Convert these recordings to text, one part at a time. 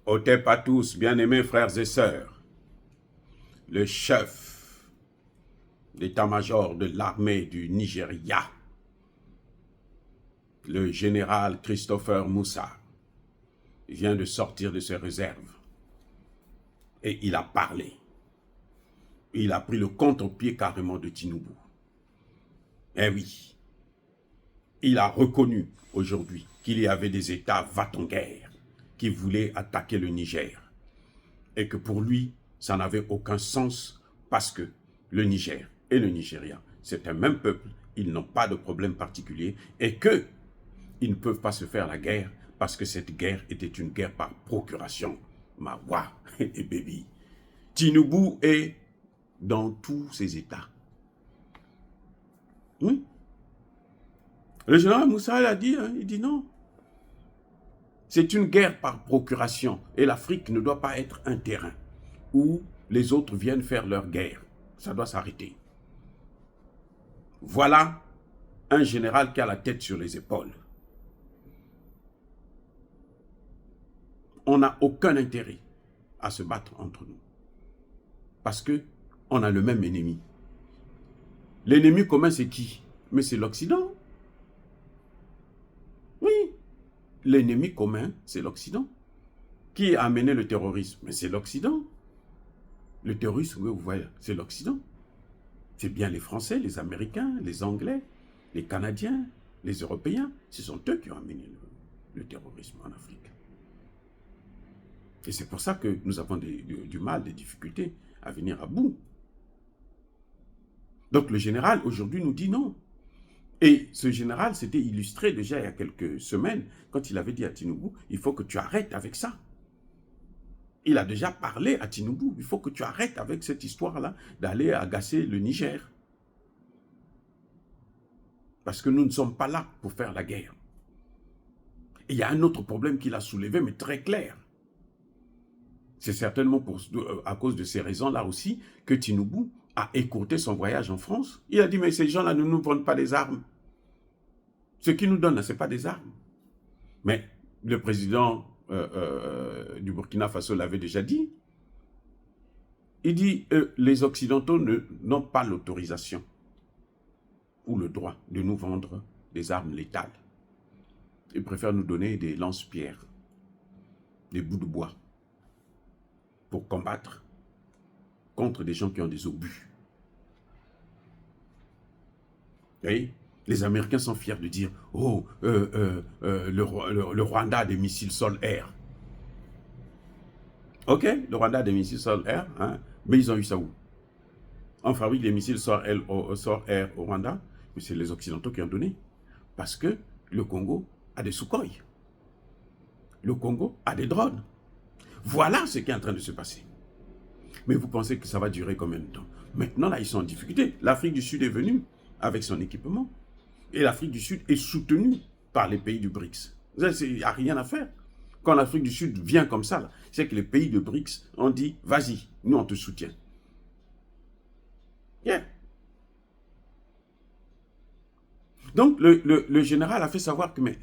Otep à tous, bien-aimés frères et sœurs, le chef d'état-major de l'armée du Nigeria, le général Christopher Moussa, vient de sortir de ses réserves et il a parlé. Il a pris le contre-pied carrément de Tinubu. Eh oui, il a reconnu aujourd'hui qu'il y avait des États va-t-en-guerre qui voulaient attaquer le Niger et que pour lui, ça n'avait aucun sens parce que le Niger et le Nigeria, c'est un même peuple, ils n'ont pas de problème particulier et qu'ils ne peuvent pas se faire la guerre parce que cette guerre était une guerre par procuration. Mawa et baby. Tinubu est dans tous ses États. Oui. Le général Moussa l'a dit, hein, il dit non. C'est une guerre par procuration et l'Afrique ne doit pas être un terrain où les autres viennent faire leur guerre. Ça doit s'arrêter. Voilà un général qui a la tête sur les épaules. On n'a aucun intérêt à se battre entre nous. Parce qu'on a le même ennemi. L'ennemi commun, c'est qui? Mais c'est l'Occident. Oui. L'ennemi commun, c'est l'Occident. Qui a amené le terrorisme? Mais c'est l'Occident. Le terrorisme, oui, vous voyez, c'est l'Occident. C'est bien les Français, les Américains, les Anglais, les Canadiens, les Européens. Ce sont eux qui ont amené le terrorisme en Afrique. Et c'est pour ça que nous avons du mal, des difficultés à venir à bout. Donc le général, aujourd'hui, nous dit non. Et ce général s'était illustré déjà il y a quelques semaines, quand il avait dit à Tinubu, il faut que tu arrêtes avec ça. Il a déjà parlé à Tinubu, il faut que tu arrêtes avec cette histoire-là d'aller agacer le Niger. Parce que nous ne sommes pas là pour faire la guerre. Et il y a un autre problème qu'il a soulevé, mais très clair. C'est certainement à cause de ces raisons-là aussi que Tinubu a écourté son voyage en France. Il a dit, mais ces gens-là ne nous vendent pas des armes. Ce qu'ils nous donnent, ce n'est pas des armes. Mais le président du Burkina Faso l'avait déjà dit. Il dit, les Occidentaux n'ont pas l'autorisation ou le droit de nous vendre des armes létales. Ils préfèrent nous donner des lance-pierres, des bouts de bois, pour combattre contre des gens qui ont des obus. Vous voyez, les Américains sont fiers de dire « Oh, le Rwanda a des missiles sol-air. » Ok, le Rwanda a des missiles sol-air, hein, mais ils ont eu ça où? On fabrique des missiles sol-air au Rwanda, mais c'est les Occidentaux qui ont donné. Parce que le Congo a des Sukhoi. Le Congo a des drones. Voilà ce qui est en train de se passer. Mais vous pensez que ça va durer combien de temps? Maintenant, là, ils sont en difficulté. L'Afrique du Sud est venue avec son équipement. Et l'Afrique du Sud est soutenue par les pays du BRICS. Il n'y a rien à faire. Quand l'Afrique du Sud vient comme ça, c'est que les pays de BRICS ont dit, vas-y, nous on te soutient. Yeah. Donc le général a fait savoir que mais,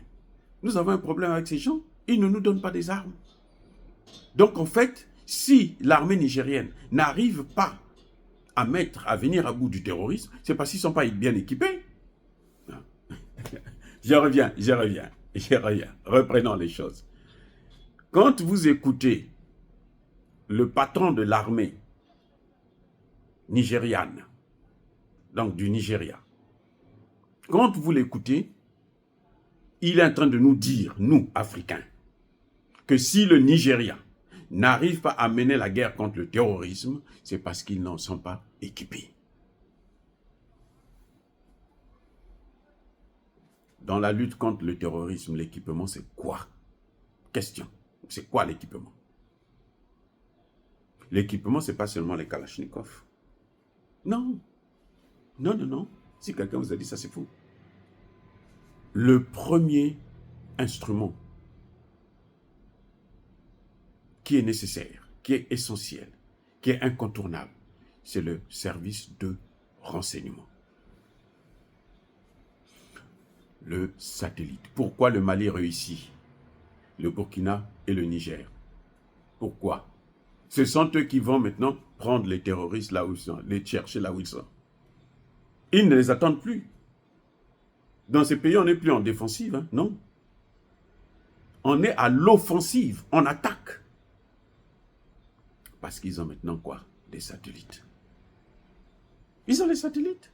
nous avons un problème avec ces gens, ils ne nous donnent pas des armes. Donc en fait, si l'armée nigérienne n'arrive pas à venir à bout du terrorisme, c'est parce qu'ils ne sont pas bien équipés. Je reviens. Reprenons les choses. Quand vous écoutez le patron de l'armée nigériane, donc du Nigeria, quand vous l'écoutez, il est en train de nous dire, nous, Africains, que si le Nigeria n'arrive pas à mener la guerre contre le terrorisme, c'est parce qu'ils n'en sont pas équipés. Dans la lutte contre le terrorisme, l'équipement, c'est quoi? Question. C'est quoi l'équipement? L'équipement, ce n'est pas seulement les Kalachnikov. Non. Non. Si quelqu'un vous a dit ça, c'est faux. Le premier instrument qui est nécessaire, qui est essentiel, qui est incontournable, c'est le service de renseignement. Le satellite. Pourquoi le Mali réussit? Le Burkina et le Niger. Pourquoi? Ce sont eux qui vont maintenant prendre les terroristes là où ils sont, les chercher là où ils sont. Ils ne les attendent plus. Dans ces pays, on n'est plus en défensive, hein, non. On est à l'offensive, on attaque. Parce qu'ils ont maintenant quoi? Des satellites. Ils ont les satellites.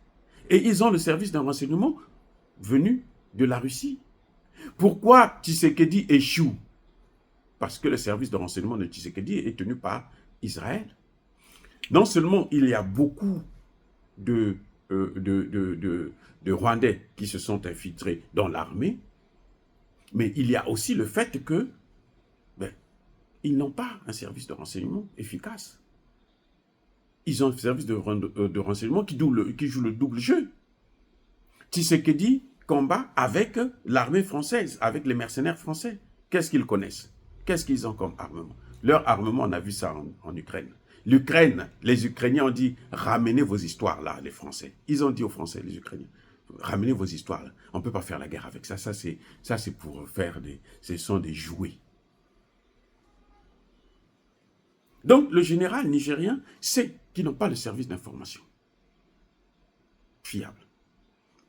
Et ils ont le service de renseignement venu de la Russie. Pourquoi Tshisekedi échoue? Parce que le service de renseignement de Tshisekedi est tenu par Israël. Non seulement il y a beaucoup de Rwandais qui se sont infiltrés dans l'armée, mais il y a aussi le fait que ils n'ont pas un service de renseignement efficace. Ils ont un service de renseignement qui joue le double jeu. Tshisekedi combat avec l'armée française, avec les mercenaires français. Qu'est-ce qu'ils connaissent? Qu'est-ce qu'ils ont comme armement? Leur armement, on a vu ça en Ukraine. L'Ukraine, les Ukrainiens ont dit, ramenez vos histoires là, les Français. Ils ont dit aux Français, les Ukrainiens, ramenez vos histoires là. On ne peut pas faire la guerre avec ça. Ça, c'est pour faire ce sont des jouets. Donc, le général nigérien sait qu'ils n'ont pas le service d'information fiable.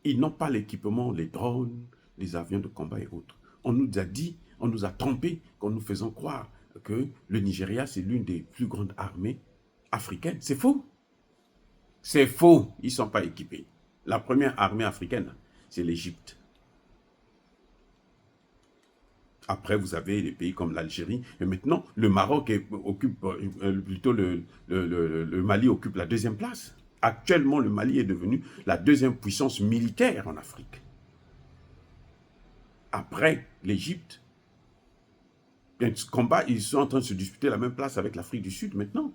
Ils n'ont pas l'équipement, les drones, les avions de combat et autres. On nous a dit, on nous a trompés quand nous faisons croire que le Nigeria, c'est l'une des plus grandes armées africaines. C'est faux. C'est faux. Ils ne sont pas équipés. La première armée africaine, c'est l'Égypte. Après, vous avez des pays comme l'Algérie. Et maintenant, le Maroc occupe, plutôt le Mali occupe la deuxième place. Actuellement, le Mali est devenu la deuxième puissance militaire en Afrique. Après l'Égypte, ils sont en train de se disputer la même place avec l'Afrique du Sud maintenant.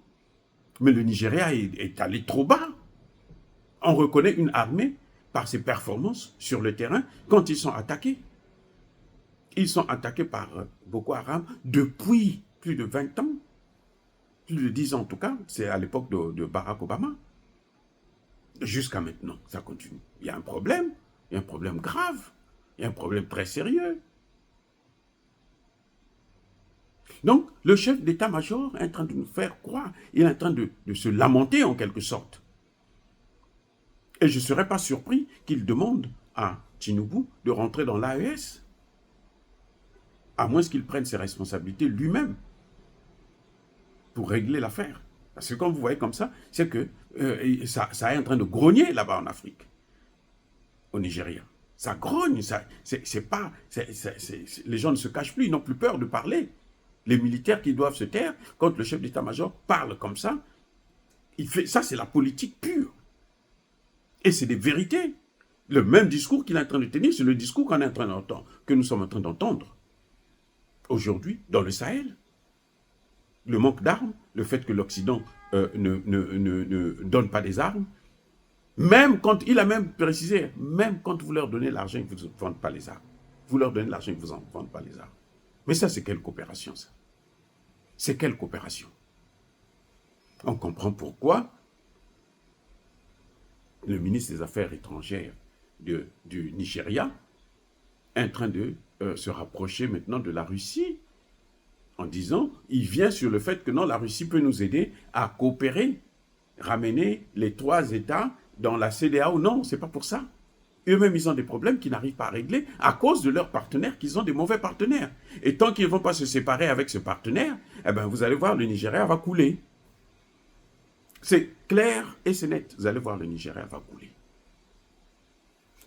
Mais le Nigeria est allé trop bas. On reconnaît une armée par ses performances sur le terrain quand ils sont attaqués. Ils sont attaqués par Boko Haram depuis plus de 20 ans. Plus de 10 ans en tout cas. C'est à l'époque de Barack Obama. Jusqu'à maintenant, ça continue. Il y a un problème. Il y a un problème grave. Il y a un problème très sérieux. Donc, le chef d'état-major est en train de nous faire croire. Il est en train de se lamenter en quelque sorte. Et je ne serais pas surpris qu'il demande à Tinubu de rentrer dans l'AES. À moins qu'il prenne ses responsabilités lui-même pour régler l'affaire. Parce que quand vous voyez comme ça, c'est que ça est en train de grogner là-bas en Afrique, au Nigeria. Ça grogne, les gens ne se cachent plus, ils n'ont plus peur de parler. Les militaires qui doivent se taire, quand le chef d'état-major parle comme ça, ça c'est la politique pure. Et c'est des vérités. Le même discours qu'il est en train de tenir, c'est le discours qu'on est en train d'entendre, que nous sommes en train d'entendre aujourd'hui dans le Sahel. Le manque d'armes, le fait que l'Occident ne donne pas des armes, même quand, il a même précisé, même quand vous leur donnez l'argent, ils ne vous vendent pas les armes. Vous leur donnez l'argent, ils ne vous en vendent pas les armes. Mais ça, c'est quelle coopération, ça? C'est quelle coopération? On comprend pourquoi le ministre des Affaires étrangères du Nigeria est en train de se rapprocher maintenant de la Russie, en disant, il vient sur le fait que non, la Russie peut nous aider à coopérer, ramener les 3 États dans la CEDEAO. Non, c'est pas pour ça. Eux-mêmes, ils ont des problèmes qu'ils n'arrivent pas à régler à cause de leurs partenaires, qu'ils ont des mauvais partenaires. Et tant qu'ils ne vont pas se séparer avec ce partenaire, eh ben, vous allez voir, le Nigeria va couler. C'est clair et c'est net. Vous allez voir, le Nigeria va couler.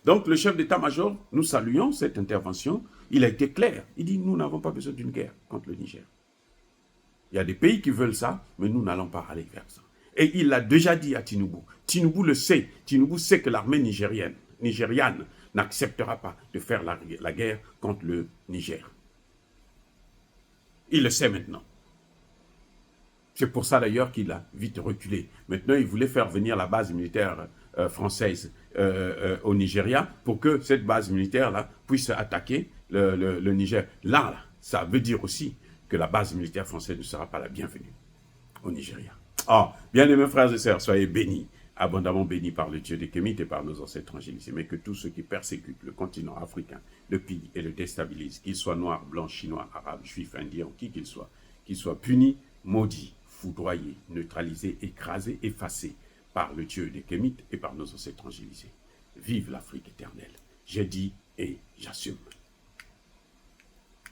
Donc, le chef d'état-major, nous saluons cette intervention. Il a été clair. Il dit, nous n'avons pas besoin d'une guerre contre le Niger. Il y a des pays qui veulent ça, mais nous n'allons pas aller vers ça. Et il l'a déjà dit à Tinubu. Tinubu le sait. Tinubu sait que l'armée nigériane n'acceptera pas de faire la guerre contre le Niger. Il le sait maintenant. C'est pour ça d'ailleurs qu'il a vite reculé. Maintenant, il voulait faire venir la base militaire française au Nigeria pour que cette base militaire-là puisse attaquer le Niger. Là, ça veut dire aussi que la base militaire française ne sera pas la bienvenue au Nigeria. Oh, bien aimés frères et sœurs, soyez bénis, abondamment bénis par le Dieu des Kémites et par nos ancêtres angélisés, mais que tous ceux qui persécutent le continent africain le pillent et le déstabilisent, qu'ils soient noirs, blancs, chinois, arabes, juifs, indiens, qui qu'ils soient punis maudits, foudroyés, neutralisés, écrasés, effacés par le Dieu des Kémites et par nos ancêtres angélisés. Vive l'Afrique éternelle. J'ai dit et j'assume.